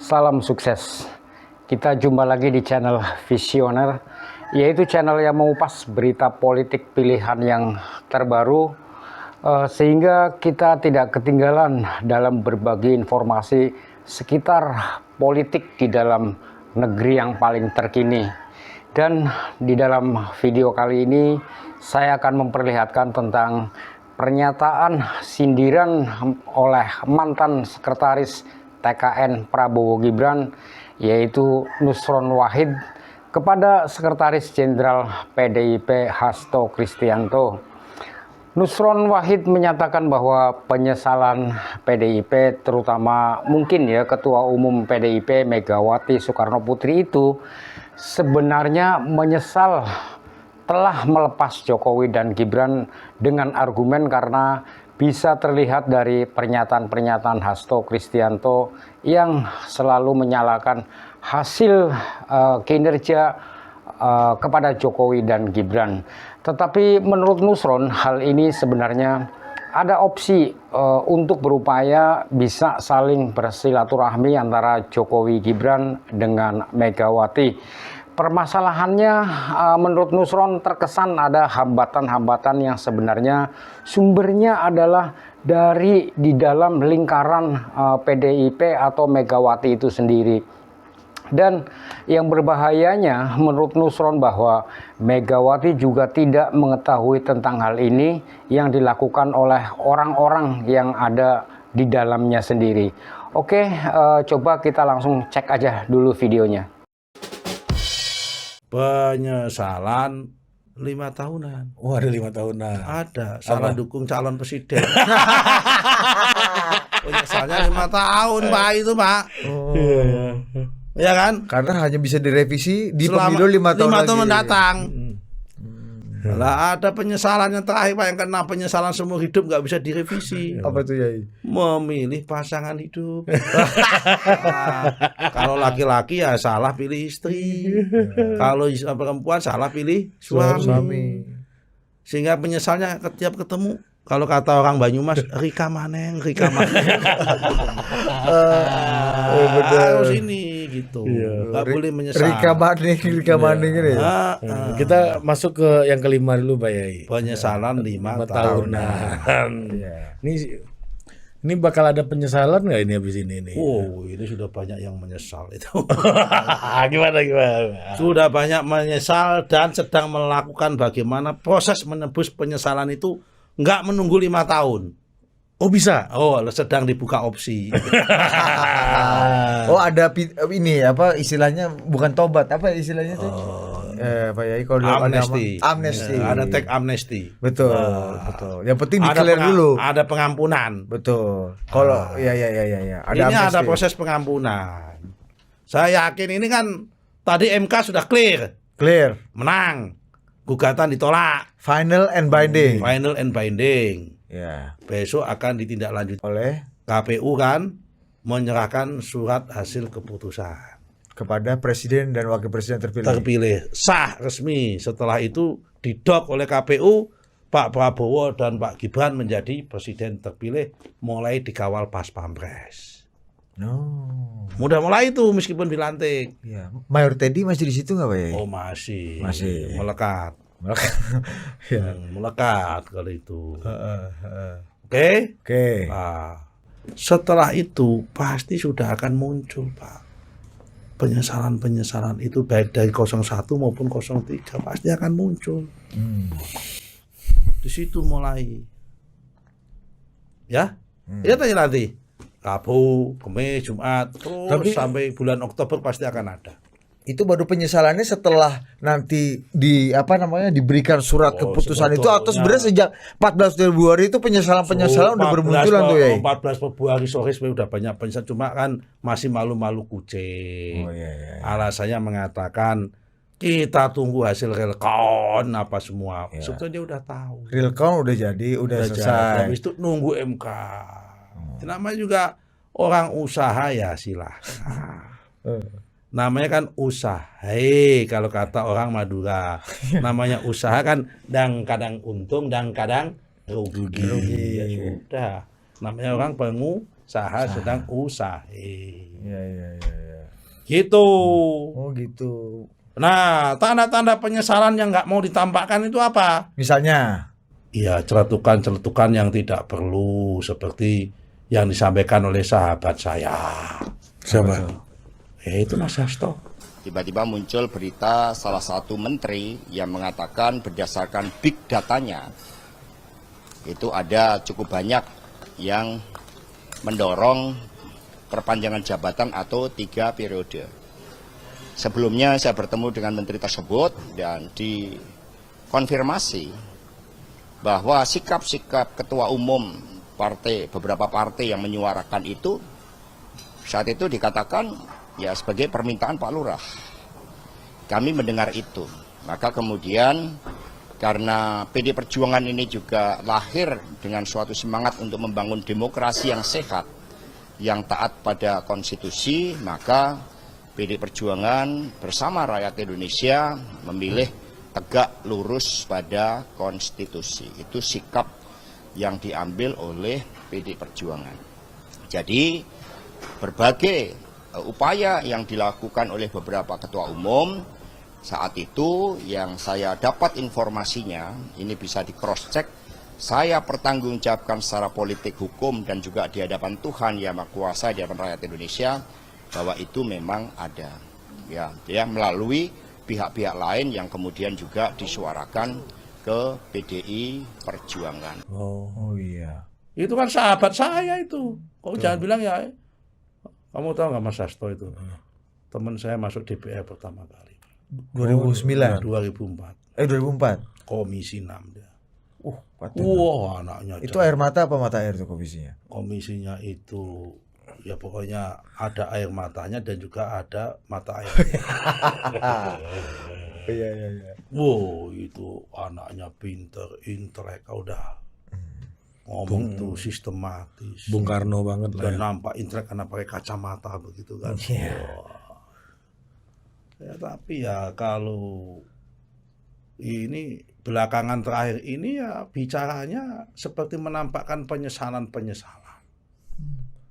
Salam sukses. Kita jumpa lagi di channel Visioner, yaitu channel yang mengupas berita politik pilihan yang terbaru, sehingga kita tidak ketinggalan dalam berbagi informasi sekitar politik di dalam negeri yang paling terkini. Dan di dalam video kali ini saya akan memperlihatkan tentang pernyataan sindiran oleh mantan sekretaris TKN Prabowo Gibran, yaitu Nusron Wahid, kepada Sekretaris Jenderal PDIP Hasto Kristianto. Nusron Wahid menyatakan bahwa penyesalan PDIP, terutama mungkin ya Ketua Umum PDIP Megawati Soekarno Putri itu sebenarnya menyesal telah melepas Jokowi dan Gibran dengan argumen karena bisa terlihat dari pernyataan-pernyataan Hasto Kristianto yang selalu menyalahkan hasil kinerja kepada Jokowi dan Gibran. Tetapi menurut Nusron, hal ini sebenarnya ada opsi untuk berupaya bisa saling bersilaturahmi antara Jokowi Gibran dengan Megawati. Permasalahannya menurut Nusron terkesan ada hambatan-hambatan yang sebenarnya sumbernya adalah dari di dalam lingkaran PDIP atau Megawati itu sendiri. Dan yang berbahayanya menurut Nusron bahwa Megawati juga tidak mengetahui tentang hal ini yang dilakukan oleh orang-orang yang ada di dalamnya sendiri. Oke, coba kita langsung cek aja dulu videonya. Penyesalan 5 tahunan. Oh, ada 5 tahunan. Ada. Salah dukung calon presiden. Penyesalannya 5 tahun, Pak, itu, Pak. Oh. Ya kan? Karena hanya bisa direvisi di Selama pemilu 5 tahun 5 tahun lagi. mendatang. Lah ada penyesalan yang terakhir, Pak, yang kena penyesalan seumur hidup nggak bisa direvisi. Apa tuh, Yai? Memilih pasangan hidup. Nah, kalau laki-laki ya salah pilih istri. Kalau perempuan salah pilih suami. Sehingga penyesalnya setiap ketemu, kalau kata orang Banyumas, Rika Maneng. Harus ini gitu. Nggak boleh menyesal. Rika Maneng ini. Kita masuk ke yang kelima dulu, Pak Yai. Penyesalan 5 tahunan. tahunan. Ini bakal ada penyesalan nggak ini habis ini nih? Oh, ini sudah banyak yang menyesal itu. Gimana? Sudah banyak menyesal dan sedang melakukan bagaimana proses menebus penyesalan itu, nggak menunggu 5 tahun. Oh, bisa. Oh, sedang dibuka opsi. Oh, ada ini apa istilahnya, bukan tobat, apa istilahnya tuh? Pak Yai, kalau Amnesti. Amnesti. Ada teks amnesti. Betul, betul. Yang penting declare dulu. Ada pengampunan. Betul. Kalau ya. Ini ada proses pengampunan. Saya yakin ini kan tadi MK sudah clear. Clear. Menang. Gugatan ditolak. Final and binding. Final and binding. Ya. Besok akan ditindaklanjuti Oleh KPU kan menyerahkan surat hasil keputusan kepada presiden dan wakil presiden terpilih. Sah resmi. Setelah itu didok oleh KPU, Pak Prabowo dan Pak Gibran menjadi presiden terpilih, mulai dikawal pas pampres. No. Mudah mulai itu meskipun dilantik. Ya. Mayor Teddy masih di situ nggak, Pak Yai? Oh, masih Masih. melekat. Ya. Melekat kalau itu. Oke. Nah, setelah itu pasti sudah akan muncul, Pak. Penyesalan itu baik dari 01 maupun 03 pasti akan muncul. Di situ mulai. Ya? Ya tanya nanti. Rabu, Kamis, Jumat, terus sampai bulan Oktober pasti akan ada. Itu baru penyesalannya setelah nanti diberikan surat keputusan itu, atau sebenarnya sejak 14 Februari itu penyesalan udah bermunculan tuh, ya? 14 Februari sore udah banyak penyesalan, cuma kan masih malu-malu kucing. Oh, iya. Alasannya mengatakan kita tunggu hasil real count apa semua. Sebetulnya dia udah tahu. Real count udah jadi, udah selesai. Habis itu nunggu MK. Namanya juga orang usaha ya silahkan. Namanya kan usaha. Kalau kata orang Madura, namanya usaha kan kadang untung dan kadang rugi. Ya sudah. Namanya orang pengusaha. saha sedang usaha. Iya. Gitu. Oh gitu. Nah, tanda-tanda penyesalan yang nggak mau ditampakkan itu apa? Misalnya. Iya, celetukan-celetukan yang tidak perlu seperti yang disampaikan oleh sahabat saya. Siapa? Itu Mas Hasto. Tiba-tiba muncul berita salah satu menteri yang mengatakan berdasarkan big datanya itu ada cukup banyak yang mendorong perpanjangan jabatan atau 3 periode. Sebelumnya saya bertemu dengan menteri tersebut dan dikonfirmasi bahwa sikap-sikap ketua umum beberapa partai yang menyuarakan itu saat itu dikatakan ya sebagai permintaan Pak Lurah. Kami mendengar itu. Maka kemudian karena PD Perjuangan ini juga lahir dengan suatu semangat untuk membangun demokrasi yang sehat, yang taat pada konstitusi, maka PD Perjuangan bersama rakyat Indonesia memilih tegak lurus pada konstitusi. Itu sikap yang diambil oleh PD Perjuangan. Jadi berbagai upaya yang dilakukan oleh beberapa ketua umum saat itu yang saya dapat informasinya, ini bisa di cross check, saya pertanggungjawabkan secara politik, hukum dan juga di hadapan Tuhan Yang Maha Kuasa, di hadapan rakyat Indonesia bahwa itu memang ada. Ya, melalui pihak-pihak lain yang kemudian juga disuarakan ke PDI Perjuangan. Oh iya. Itu kan sahabat saya itu. Kok jangan bilang ya. Kamu tahu nggak Mas Hasto itu? Teman saya masuk DPR pertama kali. 2009. 2004. 2004. Komisi 6 dia. Anaknya. Itu air mata apa mata air tuh komisinya? Komisinya itu ya pokoknya ada air matanya dan juga ada mata air. Iya. Wow, itu anaknya pinter, intelek, udah ngomong tuh sistematis. Bung Karno banget lah. Dan Ya. nampak intelek karena pakai kacamata begitu kan. Ya, tapi ya kalau ini belakangan terakhir ini ya bicaranya seperti menampakkan penyesalan-penyesalan.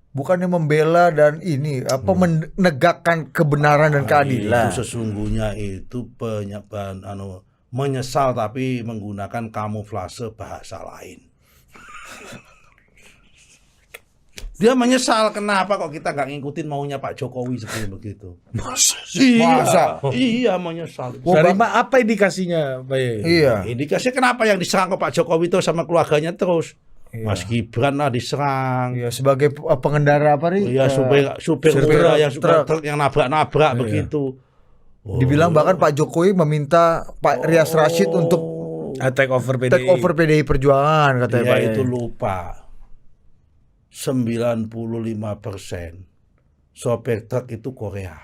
Bukannya membela dan ini apa menegakkan kebenaran dan keadilan. Itu sesungguhnya itu menyesal tapi menggunakan kamuflase bahasa lain. Dia menyesal kenapa kok kita nggak ngikutin maunya Pak Jokowi seperti begitu. Masa? Iya menyesal. Dari apa indikasinya, Pak Yai? Iya. Indikasi kenapa yang diserang kok Pak Jokowi itu sama keluarganya terus? Iya. Mas Gibran lah diserang. Iya, sebagai pengendara apa nih? Iya, supir truk yang nabrak-nabrak begitu. Dibilang bahkan Pak Jokowi meminta Pak Rias Rashid untuk Take over PDI. take over PDI Perjuangan katanya Dia Pak. itu lupa 95% sopir truk itu Korea.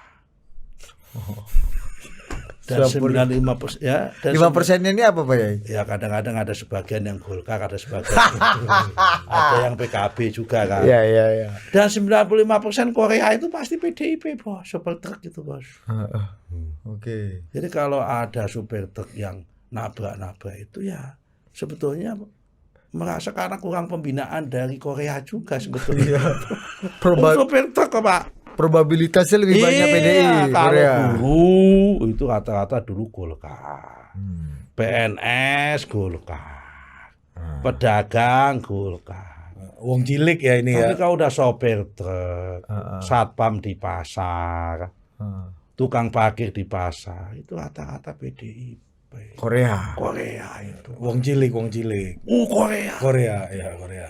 Dan 95% ya. 5%-nya ini apa Pak Yai? Ya kadang-kadang ada sebagian yang Golkar, ada sebagian ada yang PKB juga kan. Iya. Dan 95% Korea itu pasti PDIP bos, sopir truk itu bos. Oke. Jadi kalau ada sopir truk yang nabrak-nabrak itu ya sebetulnya merasa karena kurang pembinaan dari Korea juga sebetulnya. Sopir truk kok Pak. Probabilitasnya lebih banyak PDI Kalau Korea. dulu itu rata-rata dulu Golkar, PNS Golkar, pedagang Golkar. Wong cilik ya ini Tapi ya. kalau udah sopir truk, satpam di pasar, tukang parkir di pasar, itu rata-rata PDIP. Korea. Korea itu. Wong cilik. Korea. Korea.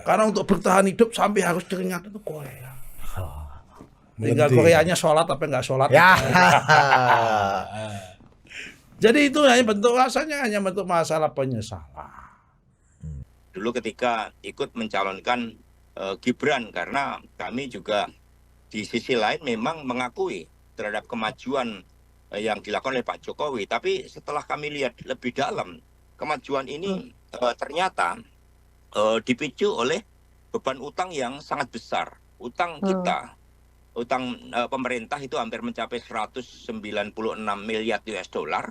Karena untuk bertahan hidup sampai harus teringat itu Korea. Tinggal Mengerti. Koreanya sholat apa enggak sholat. Ya. Jadi itu hanya bentuk masalah penyesalan. Dulu ketika ikut mencalonkan Gibran, karena kami juga di sisi lain memang mengakui terhadap kemajuan yang dilakukan oleh Pak Jokowi. Tapi setelah kami lihat lebih dalam, kemajuan ini ternyata dipicu oleh beban utang yang sangat besar. Utang kita, utang pemerintah itu hampir mencapai 196 miliar US dollar.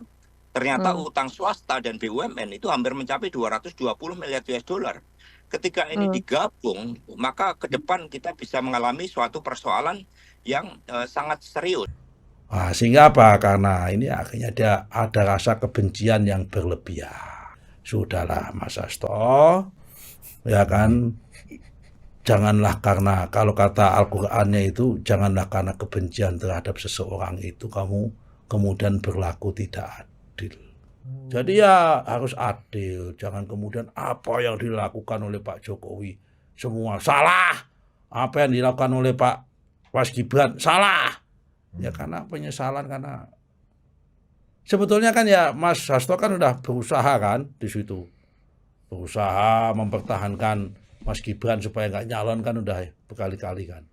Ternyata utang swasta dan BUMN itu hampir mencapai 220 miliar US dollar. Ketika ini digabung, maka ke depan kita bisa mengalami suatu persoalan yang sangat serius. Nah, sehingga apa? Karena ini akhirnya ada rasa kebencian yang berlebihan. Sudahlah Mas Hasto, ya kan, janganlah karena, kalau kata Al-Qur'annya itu, janganlah karena kebencian terhadap seseorang itu kamu kemudian berlaku tidak adil. Jadi ya harus adil, jangan kemudian apa yang dilakukan oleh Pak Jokowi semua salah, apa yang dilakukan oleh Pak Mas Gibran salah. Ya karena penyesalan, karena sebetulnya kan ya Mas Hasto kan udah berusaha kan di situ, berusaha mempertahankan Mas Gibran supaya nggak nyalon kan udah berkali-kali kan.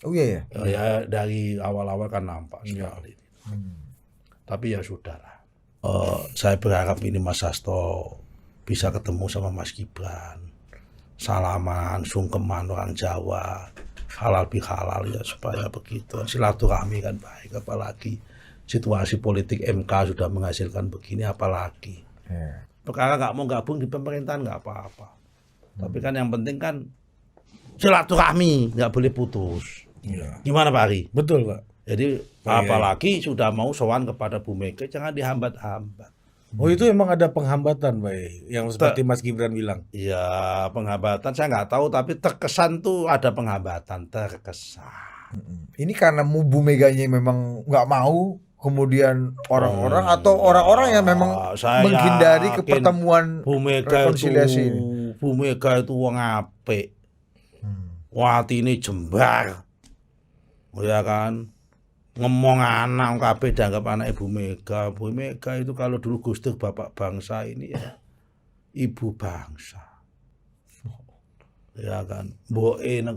Oh iya ya. Ya dari awal-awal kan nampak sekali. Tapi ya sudahlah. Saya berharap ini Mas Hasto bisa ketemu sama Mas Gibran, salaman, sungkeman orang Jawa, halal bihalal ya, supaya begitu silaturahmi kan baik. Apalagi situasi politik MK sudah menghasilkan begini, apalagi perkara nggak mau gabung di pemerintahan nggak apa-apa, tapi kan yang penting kan silaturahmi nggak boleh putus. Gimana Pak Ari? Betul Pak. Jadi apalagi sudah mau sowan kepada Bu Mega, jangan dihambat-hambat. Oh itu emang ada penghambatan Pak, yang seperti Mas Gibran bilang. Ya penghambatan saya nggak tahu, tapi terkesan tuh ada penghambatan, terkesan. Ini karena Bu Meganya memang nggak mau, kemudian orang-orang atau orang-orang yang memang Saya menghindari yakin pertemuan Bu Mega rekonsiliasi itu, ini. Bu Mega itu wong apik. Wati ini jembar. Ya kan? Ngomong anak kabeh dianggap anak Ibu Mega. Bu Mega itu kalau dulu Gus Dur bapak bangsa, ini ya ibu bangsa. Ya kan? Mboke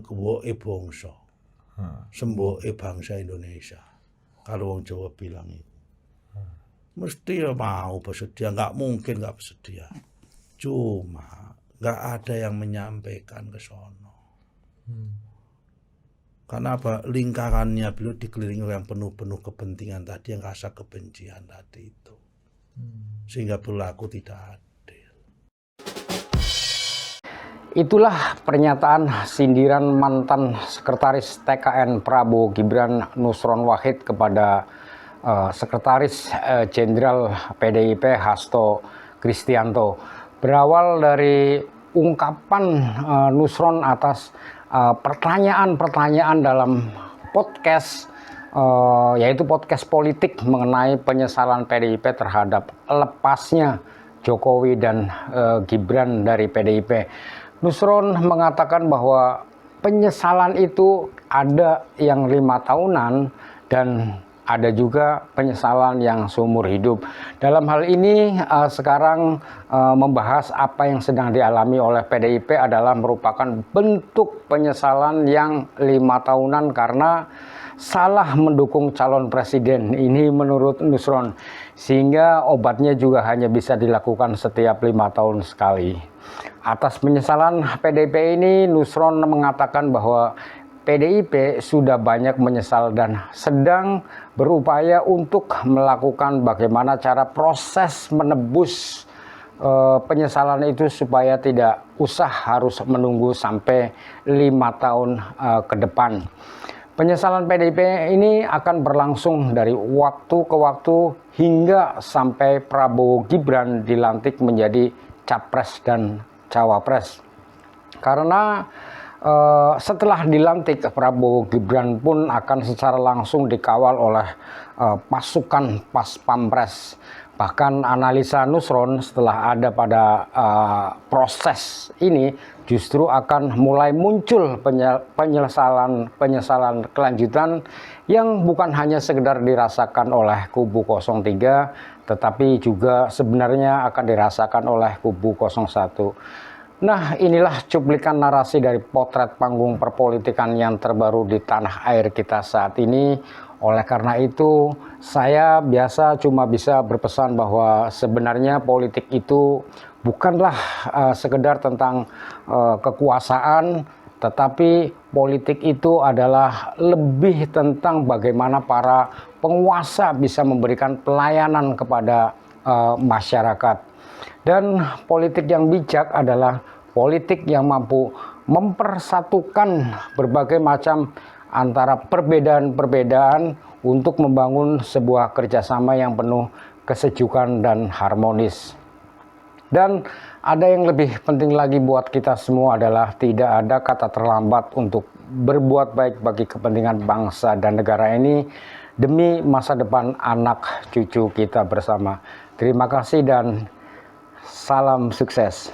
bangsa. Semboke bangsa Indonesia. Kalau wong Jawa bilang itu. Mesti ya mau bersedia, nggak mungkin nggak bersedia. Cuma nggak ada yang menyampaikan ke sono. Karena apa? Lingkarannya beliau dikelilingi oleh yang penuh-penuh kepentingan tadi, yang rasa kebencian tadi itu. Sehingga berlaku tidak adil. Itulah pernyataan sindiran mantan sekretaris TKN Prabowo Gibran Nusron Wahid kepada sekretaris jenderal PDIP Hasto Kristianto. Berawal dari ungkapan Nusron atas pertanyaan-pertanyaan dalam podcast, yaitu podcast politik mengenai penyesalan PDIP terhadap lepasnya Jokowi dan Gibran dari PDIP. Nusron mengatakan bahwa penyesalan itu ada yang 5 tahunan dan ada juga penyesalan yang seumur hidup. Dalam hal ini sekarang membahas apa yang sedang dialami oleh PDIP adalah merupakan bentuk penyesalan yang 5 tahunan karena salah mendukung calon presiden. Ini menurut Nusron, sehingga obatnya juga hanya bisa dilakukan setiap 5 tahun sekali. Atas penyesalan PDIP ini, Nusron mengatakan bahwa PDIP sudah banyak menyesal dan sedang berupaya untuk melakukan bagaimana cara proses menebus penyesalan itu supaya tidak usah harus menunggu sampai 5 tahun ke depan. Penyesalan PDIP ini akan berlangsung dari waktu ke waktu hingga sampai Prabowo Gibran dilantik menjadi capres dan cawapres. Karena setelah dilantik, Prabowo Gibran pun akan secara langsung dikawal oleh pasukan pas pampres. Bahkan analisa Nusron setelah ada pada proses ini justru akan mulai muncul penyesalan kelanjutan yang bukan hanya sekedar dirasakan oleh kubu 03, tetapi juga sebenarnya akan dirasakan oleh kubu 01. Nah, inilah cuplikan narasi dari potret panggung perpolitikan yang terbaru di tanah air kita saat ini. Oleh karena itu, saya biasa cuma bisa berpesan bahwa sebenarnya politik itu bukanlah sekedar tentang kekuasaan, tetapi politik itu adalah lebih tentang bagaimana para penguasa bisa memberikan pelayanan kepada masyarakat. Dan politik yang bijak adalah politik yang mampu mempersatukan berbagai macam antara perbedaan-perbedaan untuk membangun sebuah kerjasama yang penuh kesejukan dan harmonis. Dan ada yang lebih penting lagi buat kita semua adalah tidak ada kata terlambat untuk berbuat baik bagi kepentingan bangsa dan negara ini demi masa depan anak cucu kita bersama. Terima kasih dan salam sukses.